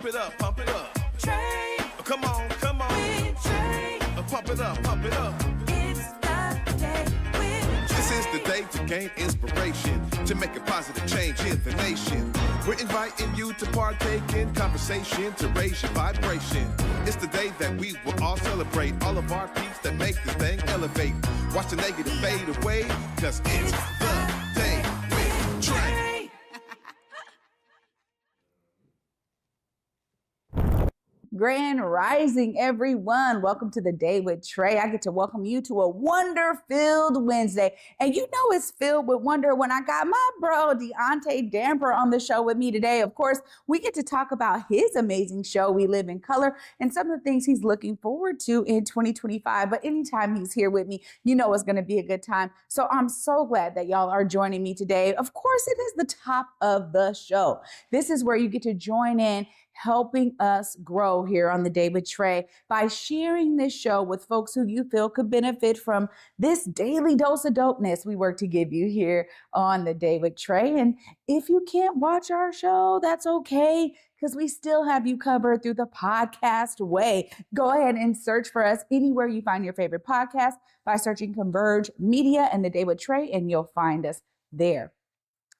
Pump it up, pump it up. Trae. Come on, come on. With Trae. Pump it up, pump it up. It's the day with Trae. This is the day to gain inspiration, to make a positive change in the nation. We're inviting you to partake in conversation, to raise your vibration. It's the day that we will all celebrate all of our peeps that make this thing elevate. Watch the negative fade away, cause it's the day with Trae. Grand Rising, everyone. Welcome to the Day with Trae. I get to welcome you to a wonder-filled Wednesday. And you know it's filled with wonder when I got my bro, Deaunte Damper, on the show with me today. Of course, we get to talk about his amazing show, We Live in Color, and some of the things he's looking forward to in 2025. But anytime he's here with me, you know it's going to be a good time. So I'm so glad that y'all are joining me today. Of course, it is the top of the show. This is where you get to join in, helping us grow here on the Day with Trae by sharing this show with folks who you feel could benefit from this daily dose of dopeness we work to give you here on the Day with Trae. And if you can't watch our show, that's okay, because we still have you covered through the podcast way. Go ahead and search for us anywhere you find your favorite podcast by searching Converge Media and the Day with Trae, and you'll find us there.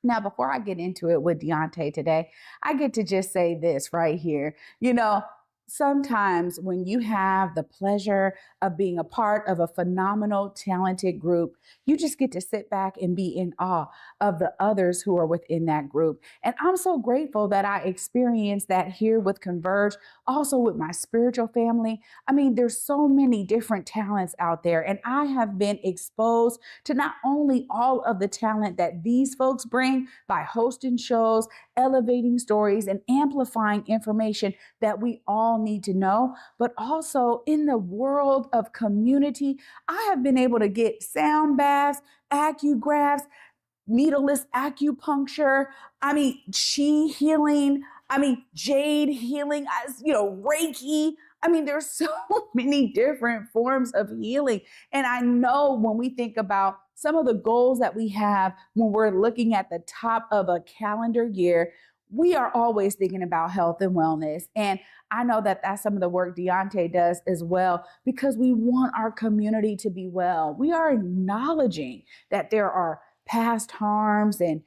Now, before I get into it with Deaunte today, I get to just say this right here. You know, sometimes when you have the pleasure of being a part of a phenomenal, talented group, you just get to sit back and be in awe of the others who are within that group. And I'm so grateful that I experienced that here with Converge, also with my spiritual family. I mean, there's so many different talents out there, and I have been exposed to not only all of the talent that these folks bring by hosting shows, elevating stories, and amplifying information that we all need to know, but also in the world of community, I have been able to get sound baths, acugraphs, needleless acupuncture, chi healing, jade healing, Reiki. There's so many different forms of healing. And I know when we think about some of the goals that we have when we're looking at the top of a calendar year, we are always thinking about health and wellness. And I know that that's some of the work Deaunte does as well, because we want our community to be well. We are acknowledging that there are past harms and,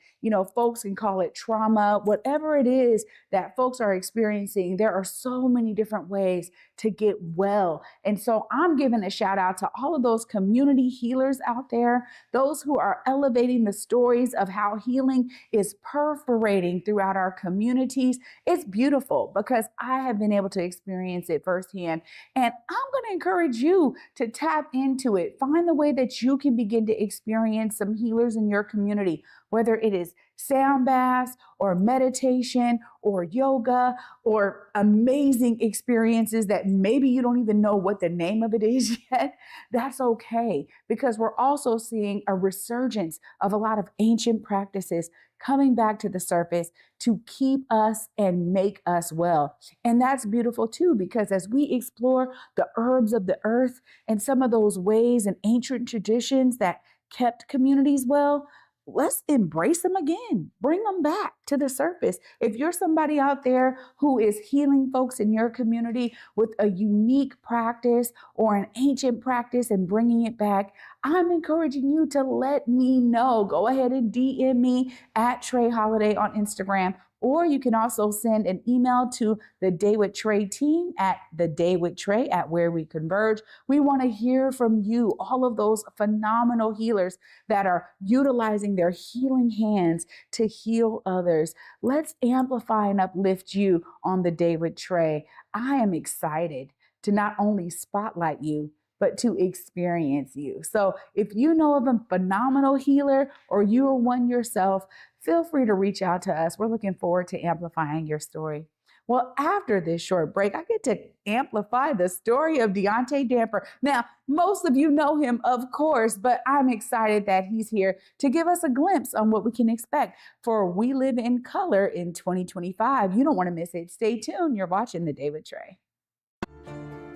folks can call it trauma, whatever it is that folks are experiencing. There are so many different ways to get well. And so I'm giving a shout out to all of those community healers out there, those who are elevating the stories of how healing is perforating throughout our communities. It's beautiful because I have been able to experience it firsthand. And I'm going to encourage you to tap into it. Find the way that you can begin to experience some healers in your community, whether it is sound baths or meditation or yoga or amazing experiences that maybe you don't even know what the name of it is yet. That's okay, because we're also seeing a resurgence of a lot of ancient practices coming back to the surface to keep us and make us well. And that's beautiful too, because as we explore the herbs of the earth and some of those ways and ancient traditions that kept communities well, let's embrace them again. Bring them back to the surface. If you're somebody out there who is healing folks in your community with a unique practice or an ancient practice and bringing it back, I'm encouraging you to let me know. Go ahead and DM me at Trae Holiday on Instagram, or you can also send an email to the Day with Trae team at the Day with Trae at Where We Converge. We want to hear from you, all of those phenomenal healers that are utilizing their healing hands to heal others. Let's amplify and uplift you on the Day with Trae. I am excited to not only spotlight you, but to experience you. So if you know of a phenomenal healer or you are one yourself, feel free to reach out to us. We're looking forward to amplifying your story. Well, after this short break, I get to amplify the story of Deaunte Damper. Now, most of you know him, of course, but I'm excited that he's here to give us a glimpse on what we can expect for We Live in Color in 2025. You don't want to miss it. Stay tuned. You're watching The Day with Trae.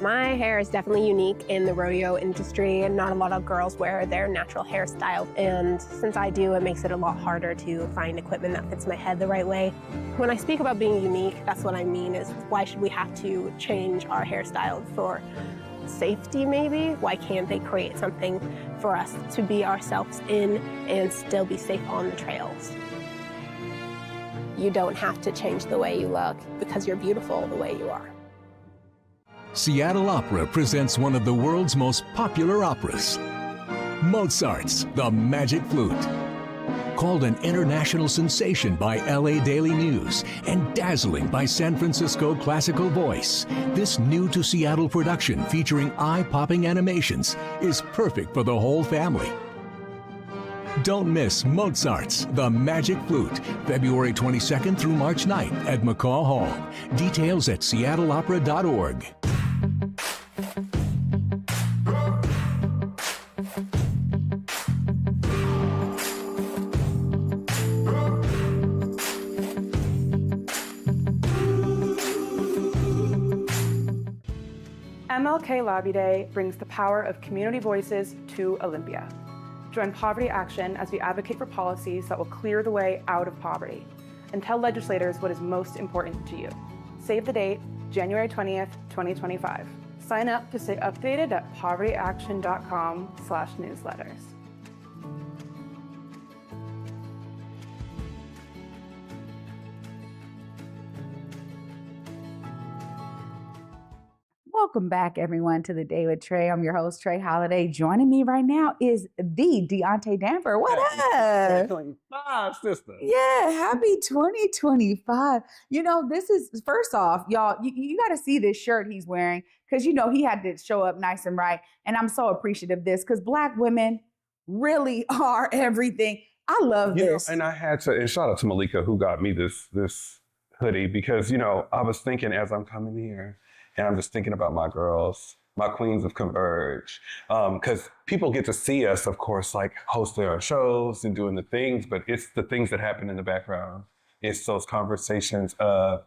My hair is definitely unique in the rodeo industry, and not a lot of girls wear their natural hairstyle. And since I do, it makes it a lot harder to find equipment that fits my head the right way. When I speak about being unique, that's what I mean is why should we have to change our hairstyle for safety maybe? Why can't they create something for us to be ourselves in and still be safe on the trails? You don't have to change the way you look because you're beautiful the way you are. Seattle Opera presents one of the world's most popular operas, Mozart's The Magic Flute. Called an international sensation by LA Daily News and dazzling by San Francisco Classical Voice, this new-to-Seattle production featuring eye-popping animations is perfect for the whole family. Don't miss Mozart's The Magic Flute, February 22nd through March 9th at McCaw Hall. Details at seattleopera.org. MLK Lobby Day brings the power of community voices to Olympia. Join Poverty Action as we advocate for policies that will clear the way out of poverty and tell legislators what is most important to you. Save the date, January 20th, 2025. Sign up to stay updated at povertyaction.com/newsletters. Welcome back, everyone, to the Day with Trae. I'm your host, Trae Holiday. Joining me right now is the Deaunte Damper. What up? 2025, sister. Yeah, happy 2025. You know, this is, first off, y'all, you got to see this shirt he's wearing because, you know, he had to show up nice and right. And I'm so appreciative of this because Black women really are everything. I love this. And I had to, and shout out to Malika who got me this hoodie because, you know, I was thinking as I'm coming here, and I'm just thinking about my girls, my queens of Converge. Because people get to see us, of course, like hosting our shows and doing the things, but it's the things that happen in the background. It's those conversations of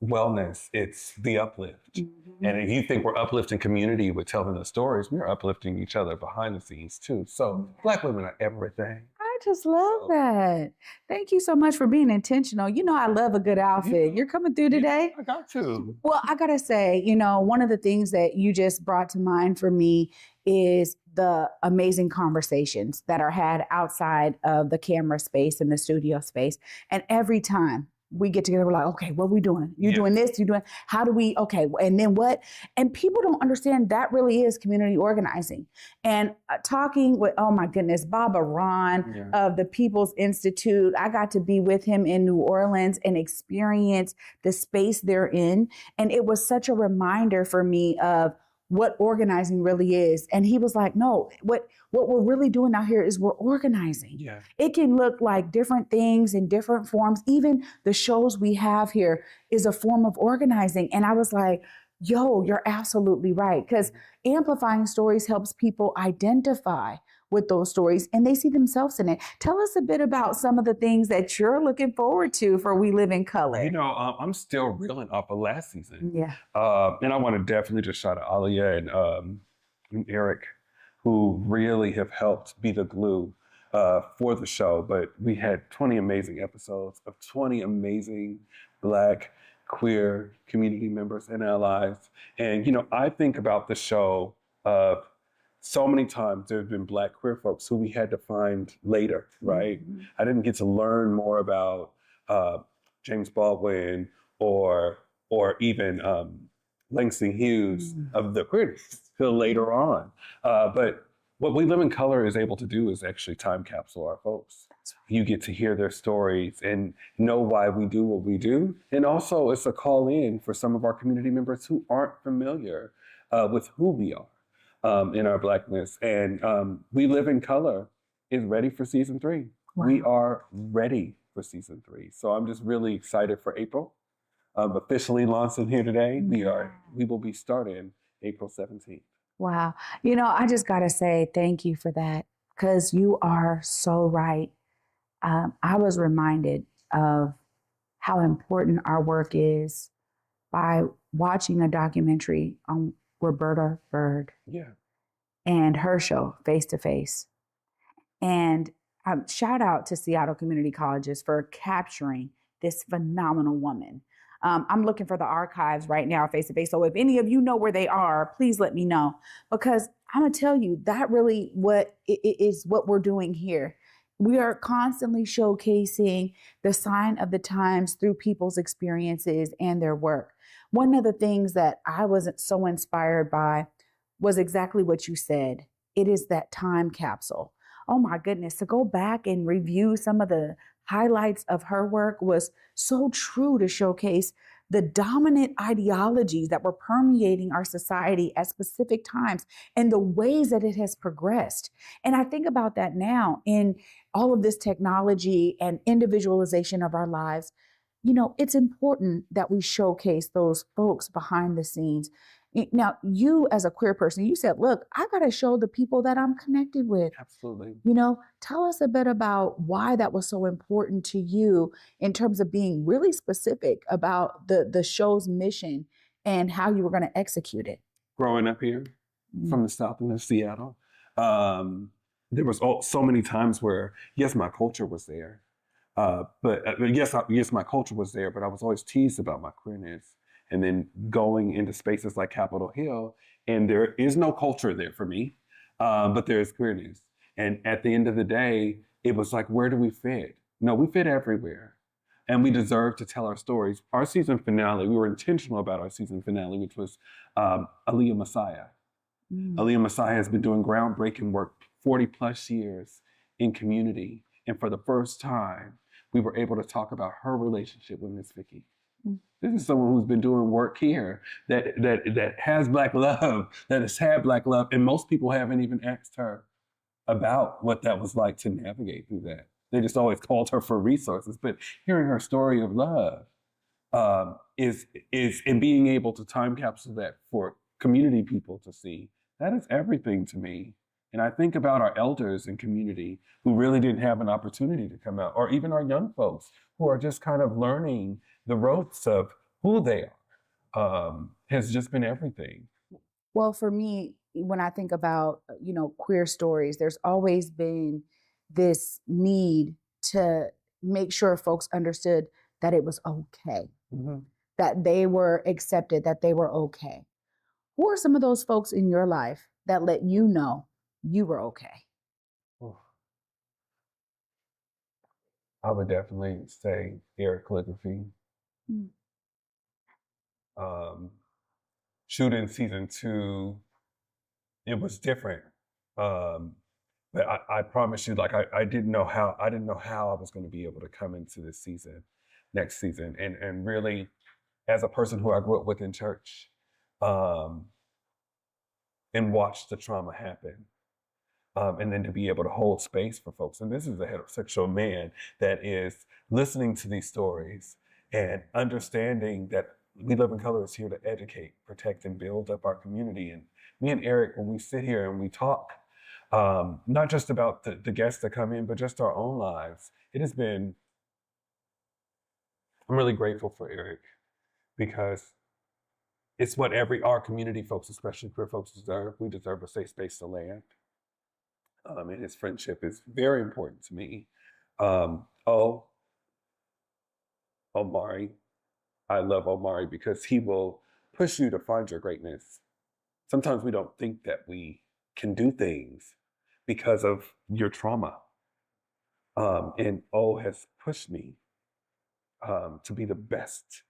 wellness. It's the uplift. Mm-hmm. And if you think we're uplifting community with telling the stories, we're uplifting each other behind the scenes too. So Black women are everything. I just love that. Thank you so much for being intentional. You know, I love a good outfit. You're coming through today? I got to. Well, I got to say, you know, one of the things that you just brought to mind for me is the amazing conversations that are had outside of the camera space and the studio space. And every time we get together, we're like, okay, what are we doing? You're doing this, you're doing, how do we, okay, and then what? And people don't understand that really is community organizing. And talking with, oh my goodness, Baba Ron of the People's Institute, I got to be with him in New Orleans and experience the space they're in. And it was such a reminder for me of what organizing really is. And he was like, no, what we're really doing out here is we're organizing. Yeah. It can look like different things in different forms. Even the shows we have here is a form of organizing. And I was like, yo, you're absolutely right. Because amplifying stories helps people identify with those stories and they see themselves in it. Tell us a bit about some of the things that you're looking forward to for We Live in Color. You know, I'm still reeling off of last season. Yeah. And I want to definitely just shout out Alia and Eric, who really have helped be the glue for the show. But we had 20 amazing episodes of 20 amazing Black, queer community members and allies. And, you know, I think about the show of so many times there have been Black queer folks who we had to find later, right? Mm-hmm. I didn't get to learn more about James Baldwin or even Langston Hughes of the queerness till later on. But what We Live in Color is able to do is actually time capsule our folks. You get to hear their stories and know why we do what we do. And also it's a call in for some of our community members who aren't familiar with who we are. In our Blackness. And We Live in Color is ready for season 3. Wow. We are ready for season 3. So I'm just really excited for April. Officially launching here today. We will be starting April 17th. Wow. You know, I just got to say thank you for that because you are so right. I was reminded of how important our work is by watching a documentary on Roberta Bird Yeah. and her show, Face to Face. And shout out to Seattle Community Colleges for capturing this phenomenal woman. I'm looking for the archives right now, Face to Face. So if any of you know where they are, please let me know, because I'm gonna tell you that really is what we're doing here. We are constantly showcasing the sign of the times through people's experiences and their work. One of the things that I wasn't so inspired by was exactly what you said. It is that time capsule. Oh my goodness, to go back and review some of the highlights of her work was so true to showcase the dominant ideologies that were permeating our society at specific times and the ways that it has progressed. And I think about that now in all of this technology and individualization of our lives. You know, it's important that we showcase those folks behind the scenes. Now, you as a queer person, you said, look, I got to show the people that I'm connected with. Absolutely. You know, tell us a bit about why that was so important to you in terms of being really specific about the show's mission and how you were going to execute it. Growing up here from the South end of Seattle, there was so many times where, yes, my culture was there. Yes, my culture was there, but I was always teased about my queerness. And then going into spaces like Capitol Hill, and there is no culture there for me, but there is queerness. And at the end of the day, it was like, where do we fit? No, we fit everywhere. And we deserve to tell our stories. Our season finale, we were intentional about our season finale, which was Aaliyah Messiah. Aaliyah Messiah has been doing groundbreaking work 40 plus years in community. And for the first time, we were able to talk about her relationship with Miss Vicky. This is someone who's been doing work here that has Black love, that has had Black love, and most people haven't even asked her about what that was like to navigate through that. They just always called her for resources, but hearing her story of love is and being able to time capsule that for community people to see, that is everything to me. And I think about our elders in community who really didn't have an opportunity to come out, or even our young folks who are just kind of learning the ropes of who they are, has just been everything. Well, for me, when I think about, queer stories, there's always been this need to make sure folks understood that it was okay, that they were accepted, that they were okay. Who are some of those folks in your life that let you know you were okay? I would definitely say Eric Calligraphy. Shooting season 2, it was different. But I promise you, like I didn't know how I was going to be able to come into this season, next season, and really, as a person who I grew up with in church, and watched the trauma happen, and then to be able to hold space for folks. And this is a heterosexual man that is listening to these stories and understanding that We Live in Color is here to educate, protect, and build up our community. And me and Eric, when we sit here and we talk, not just about the guests that come in, but just our own lives, I'm really grateful for Eric, because it's what our community folks, especially queer folks, deserve. We deserve a safe space to land. And his friendship is very important to me. Omari, I love Omari because he will push you to find your greatness. Sometimes we don't think that we can do things because of your trauma. And O has pushed me to be the best,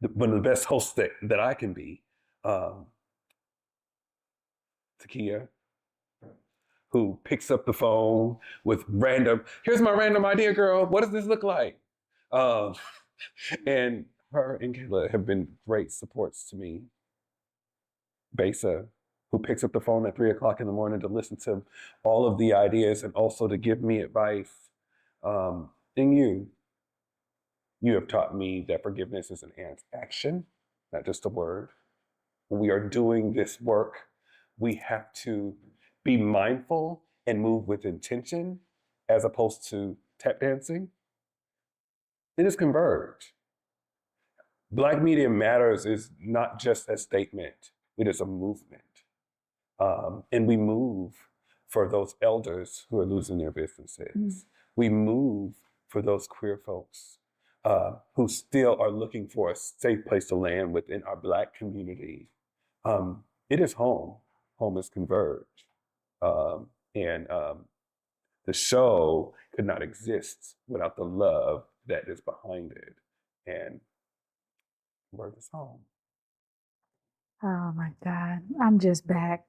one of the best hosts that I can be. Takia, who picks up the phone with here's my random idea, girl. What does this look like? And her and Kayla have been great supports to me. Besa, who picks up the phone at 3:00 in the morning to listen to all of the ideas and also to give me advice. And you have taught me that forgiveness is an action, not just a word. When we are doing this work, we have to be mindful and move with intention as opposed to tap dancing. It is converge. Black Media Matters is not just a statement. It is a movement. And we move for those elders who are losing their businesses. We move for those queer folks who still are looking for a safe place to land within our Black community. It is home. Home is Converge. And the show could not exist without the love that is behind it. And Converge is home. Oh my God. I'm just back.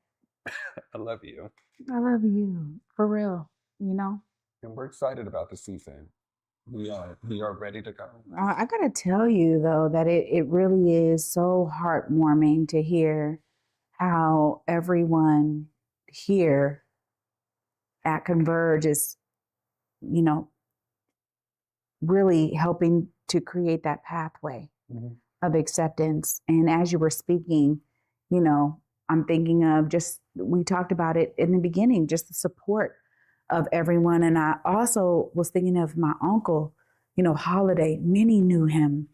I love you. I love you. For real. You know? And we're excited about the season. We are ready to go. I gotta tell you though that it really is so heartwarming to hear how everyone here at Converge is, you know, really helping to create that pathway of acceptance. And as you were speaking, you know, I'm thinking of just, we talked about it in the beginning, just the support of everyone. And I also was thinking of my uncle, you know, Holiday. Many knew him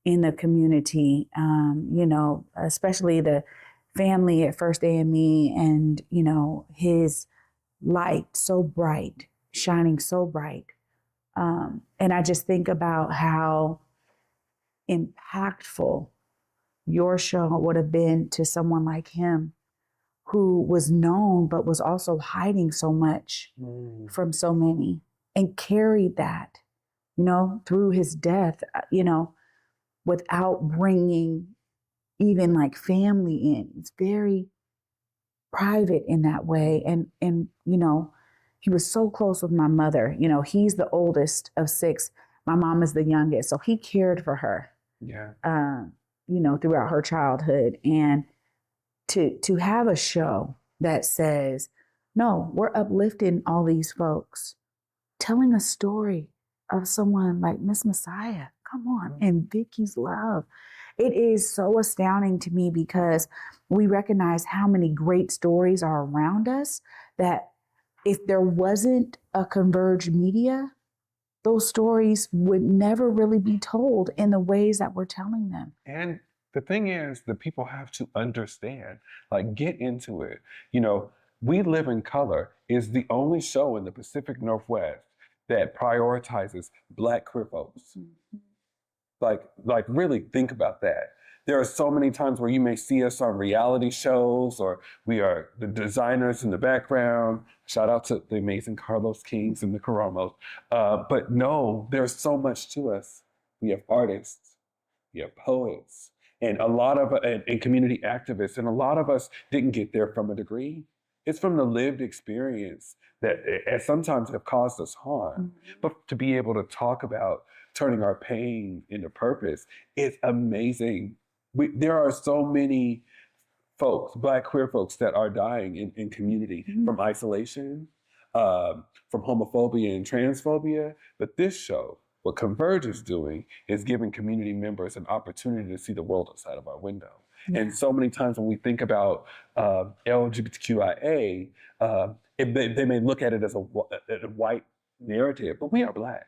in the community, you know, especially the family at First AME, and, you know, his light so bright, shining so bright. And I just think about how impactful your show would have been to someone like him, who was known but was also hiding so much from so many, and carried that, you know, through his death, you know, without bringing even like family in. It's very private in that way. And you know, he was so close with my mother. You know, he's the oldest of 6. My mom is the youngest. So he cared for her, you know, throughout her childhood. And to have a show that says, no, we're uplifting all these folks, telling a story of someone like Miss Messiah, come on, and Vicky's love. It is so astounding to me because we recognize how many great stories are around us, that if there wasn't a Converge media, those stories would never really be told in the ways that we're telling them. And the thing is, the people have to understand, like, get into it. You know, We Live in Color is the only show in the Pacific Northwest that prioritizes Black queer folks. Like really think about that. There are so many times where you may see us on reality shows, or we are the designers in the background. Shout out to the amazing Carlos Kings and the Karamos. But no, there's so much to us. We have artists, we have poets, and a lot of and community activists, and a lot of us didn't get there from a degree. It's from the lived experience that sometimes have caused us harm. But to be able to talk about turning our pain into purpose is amazing. There are so many folks, Black queer folks, that are dying in community from isolation, from homophobia and transphobia. But this show, what Converge is doing, is giving community members an opportunity to see the world outside of our window. And so many times when we think about LGBTQIA, they may look at it as a white narrative, but we are Black.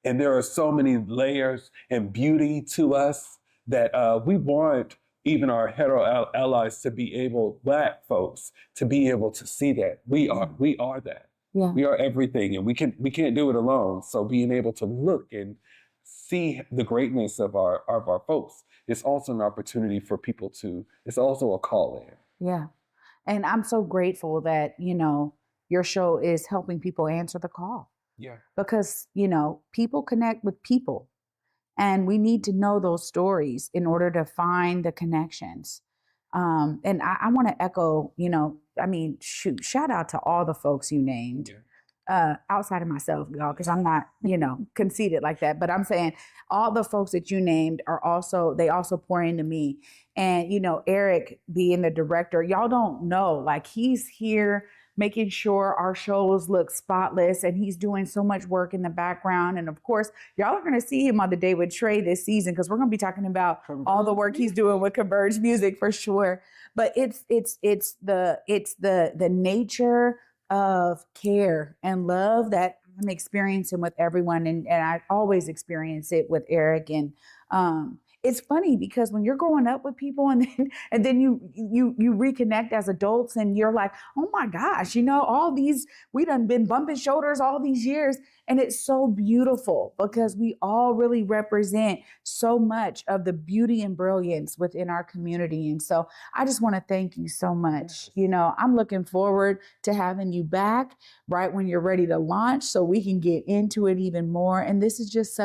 And there are so many layers and beauty to us that we want even our hetero allies to be able, Black folks, to be able to see that. We are that. Yeah. We are everything, and we can't do it alone. So being able to look and see the greatness of our folks is also an opportunity for people to, it's also a call in. Yeah. And I'm so grateful that, you know, your show is helping people answer the call. Yeah. Because, you know, people connect with people, and we need to know those stories in order to find the connections. And I want to echo, you know, I mean, shout out to all the folks you named. Outside of myself, y'all, because I'm not, you know, conceited like that. But I'm saying all the folks that you named they also pour into me. And, you know, Eric being the director, y'all don't know, like, he's here making sure our shows look spotless, and he's doing so much work in the background. And of course, y'all are going to see him on The Day with Trae this season, because we're going to be talking about all the work he's doing with Converge Music for sure. But it's the nature of care and love that I'm experiencing with everyone, and I always experience it with Eric. And it's funny because when you're growing up with people and then you reconnect as adults and you're like, oh my gosh, all these, we done been bumping shoulders all these years. And it's so beautiful because we all really represent so much of the beauty and brilliance within our community. And so I just want to thank you so much. I'm looking forward to having you back right when you're ready to launch so we can get into it even more. And this is just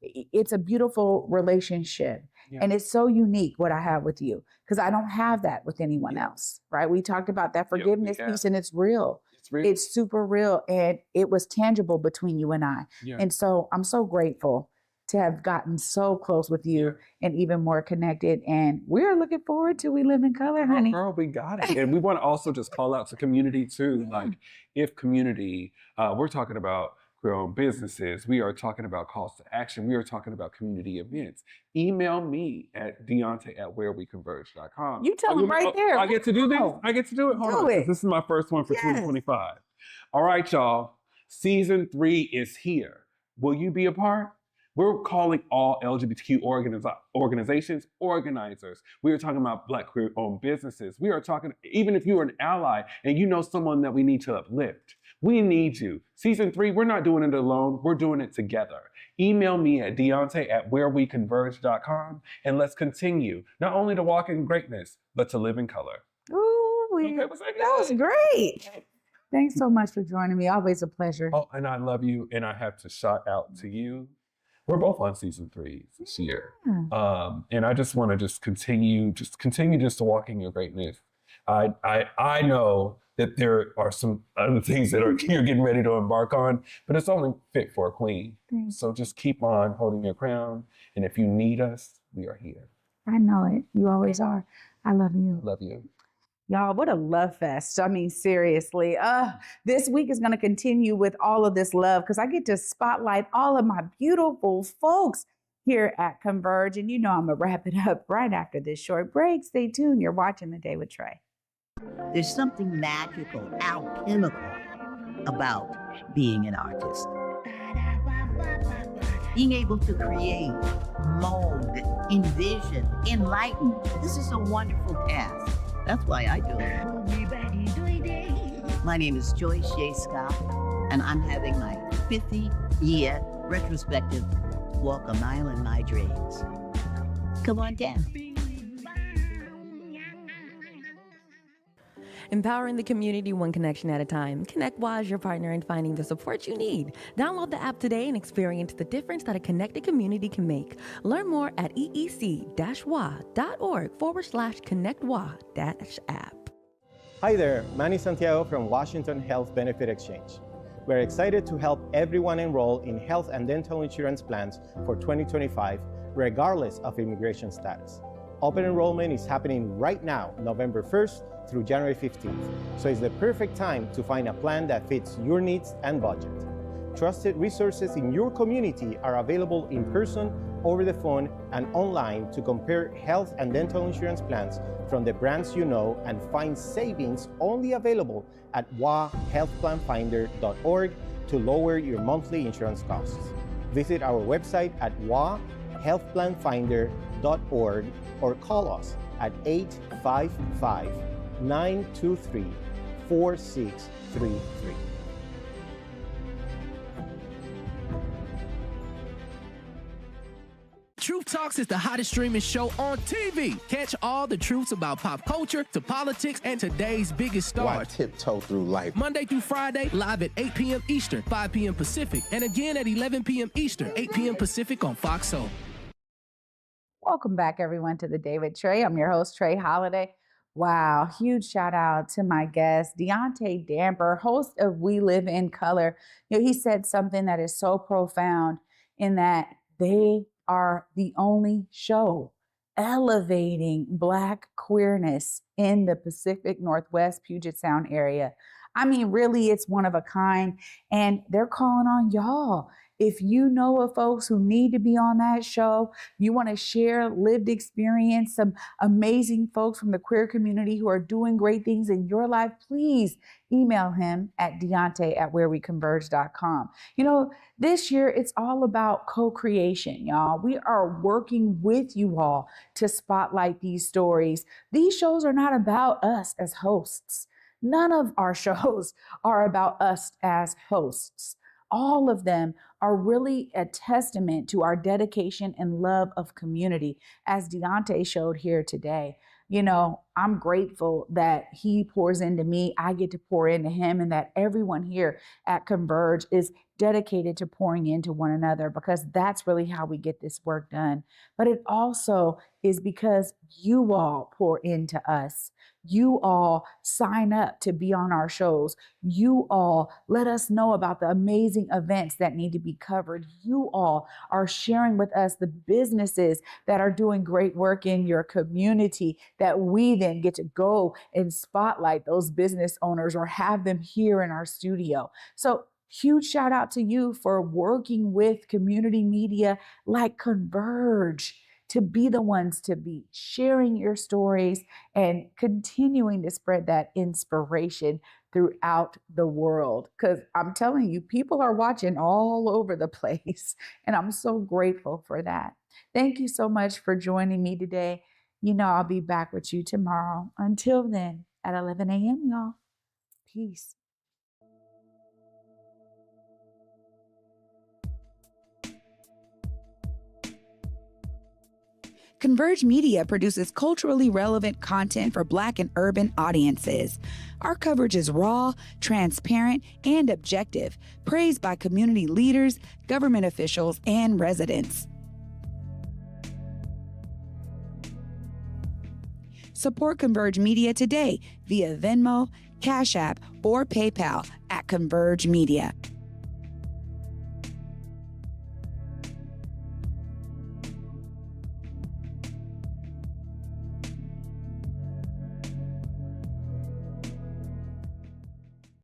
it's a beautiful relationship. Yeah. And it's so unique what I have with you because I don't have that with anyone else, right? We talked about that forgiveness piece and it's real. It's super real and it was tangible between you and I. Yeah. And so I'm so grateful to have gotten so close with you and even more connected. And we're looking forward to We Live in Color, honey. Girl, we got it. And we want to also just call out to community too. Yeah. Like if community, we're talking about queer-owned businesses. We are talking about calls to action. We are talking about community events. Email me at Deaunte@whereweconverge.com. You tell them right there. I get to do this? I get to do it? Hold on. This is my first one for 2025. All right, y'all. Season 3 is here. Will you be a part? We're calling all LGBTQ organizations organizers. We are talking about Black queer-owned businesses. We are talking, even if you are an ally and you know someone that we need to uplift, we need you. Season 3, we're not doing it alone. We're doing it together. Email me at Deaunte@whereweconverge.com and let's continue not only to walk in greatness, but to live in color. Ooh, Okay, that was great. Thanks so much for joining me. Always a pleasure. Oh, and I love you. And I have to shout out to you. We're both on season 3 this year. And I just want to continue to walk in your greatness. I know that there are some other things that you're getting ready to embark on, but it's only fit for a queen. So just keep on holding your crown. And if you need us, we are here. I know it. You always are. I love you. Love you. Y'all, what a love fest. I mean, seriously, this week is going to continue with all of this love because I get to spotlight all of my beautiful folks here at Converge. And I'm going to wrap it up right after this short break. Stay tuned. You're watching The Day with Trae. There's something magical, alchemical about being an artist. Being able to create, mold, envision, enlighten. This is a wonderful task. That's why I do it. My name is Joyce J. Scott, and I'm having my 50th year retrospective Walk a Mile in My Dreams. Come on down. Empowering the community one connection at a time. ConnectWA is your partner in finding the support you need. Download the app today and experience the difference that a connected community can make. Learn more at eec-wa.org/ConnectWA-app. Hi there, Manny Santiago from Washington Health Benefit Exchange. We're excited to help everyone enroll in health and dental insurance plans for 2025, regardless of immigration status. Open enrollment is happening right now, November 1st through January 15th, so it's the perfect time to find a plan that fits your needs and budget. Trusted resources in your community are available in person, over the phone, and online to compare health and dental insurance plans from the brands you know and find savings only available at wahealthplanfinder.org to lower your monthly insurance costs. Visit our website at wahealthplanfinder.org or call us at 855-923-4633. Truth Talks is the hottest streaming show on TV. Catch all the truths about pop culture to politics and today's biggest stars. Why tiptoe through life? Monday through Friday, live at 8 p.m. Eastern, 5 p.m. Pacific, and again at 11 p.m. Eastern, 8 p.m. Pacific on Fox Soul. Welcome back, everyone, to The Day with Trae. I'm your host, Trae Holiday. Wow, huge shout out to my guest, Deaunte Damper, host of We Live in Color. He said something that is so profound in that they are the only show elevating Black queerness in the Pacific Northwest Puget Sound area. I mean, really, it's one of a kind, and they're calling on y'all If you know of folks who need to be on that show, you want to share lived experience, some amazing folks from the queer community who are doing great things in your life, please email him at Deaunte@whereweconverge.com. You know, this year it's all about co-creation, y'all. We are working with you all to spotlight these stories. These shows are not about us as hosts. None of our shows are about us as hosts. All of them are really a testament to our dedication and love of community, as Deaunte showed here today. You know, I'm grateful that he pours into me, I get to pour into him, and that everyone here at Converge is dedicated to pouring into one another, because that's really how we get this work done. But it also is because you all pour into us. You all sign up to be on our shows. You all let us know about the amazing events that need to be covered. You all are sharing with us the businesses that are doing great work in your community, that we then get to go and spotlight those business owners or have them here in our studio. So huge shout out to you for working with community media like Converge to be the ones to be sharing your stories and continuing to spread that inspiration throughout the world. Because I'm telling you, people are watching all over the place, and I'm so grateful for that. Thank you so much for joining me today. You know, I'll be back with you tomorrow. Until then, at 11 a.m., y'all. Peace. Converge Media produces culturally relevant content for Black and urban audiences. Our coverage is raw, transparent, and objective, praised by community leaders, government officials, and residents. Support Converge Media today via Venmo, Cash App, or PayPal at Converge Media.